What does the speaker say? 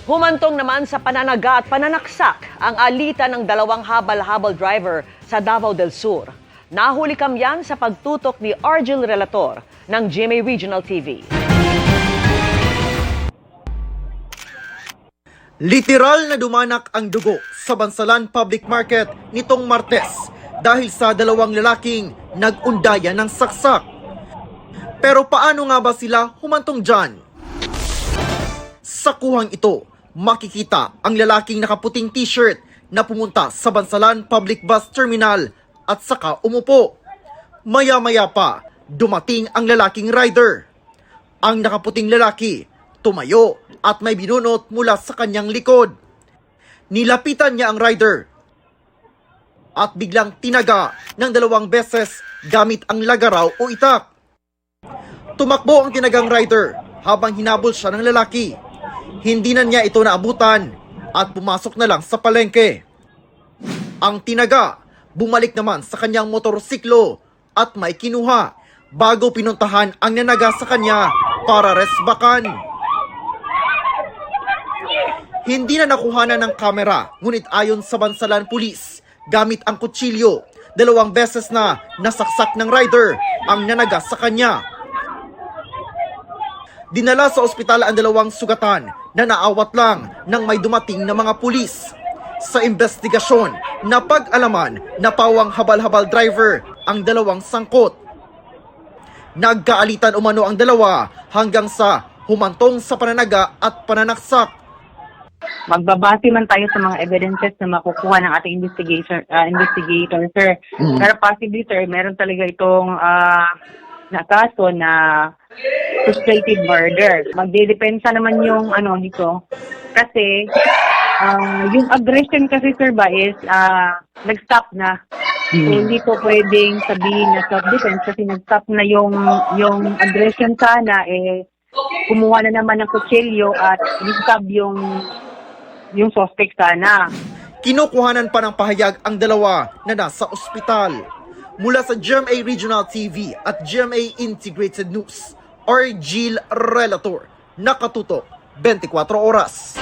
Humantong naman sa pananaga at pananaksak ang alitan ng dalawang habal-habal driver sa Davao del Sur. Nahuli kamyan sa pagtutok ni Argel Relator ng GMA Regional TV. Literal na dumanak ang dugo sa Bansalan Public Market nitong Martes dahil sa dalawang lalaking nag-undaya ng saksak. Pero paano nga ba sila humantong dyan? Sa kuhang ito, makikita ang lalaking nakaputing t-shirt na pumunta sa Bansalan Public Bus Terminal at saka umupo. Maya-maya pa, dumating ang lalaking rider. Ang nakaputing lalaki, tumayo at may binunot mula sa kanyang likod. Nilapitan niya ang rider at biglang tinaga ng 2 beses gamit ang lagaraw o itak. Tumakbo ang tinagang rider habang hinabol siya ng lalaki. Hindi na niya ito naabutan at pumasok na lang sa palengke. Ang tinaga, bumalik naman sa kanyang motorsiklo at may kinuha bago pinuntahan ang nanaga sa kanya para resbakan. Hindi na nakuhanan ng kamera, ngunit ayon sa Bansalan Police, gamit ang kutsilyo, 2 beses na nasaksak ng rider ang nanaga sa kanya. Dinala sa ospital ang 2 sugatan na naawat lang nang may dumating na mga pulis. Sa investigasyon, napag-alaman na pawang habal-habal driver ang 2 sangkot. Nagkaalitan umano ang 2 hanggang sa humantong sa pananaga at pananaksak. Magbabase man tayo sa mga evidences na makukuha ng ating investigator, sir. Pero possibly, sir, meron talaga itong na kaso na frustrated murder. Magdedepensa naman yung nito. Kasi, yung aggression kasi, sir, ba is nag-stop na. So, hindi po pwedeng sabihin na self-defense kasi nag-stop na yung aggression sana, kumuha na naman ng kutsilyo at nag-stop yung suspect sana. Kinukuhanan pa ng pahayag ang 2 na nasa ospital. Mula sa GMA Regional TV at GMA Integrated News, Argel Relator, nakatutok 24 oras.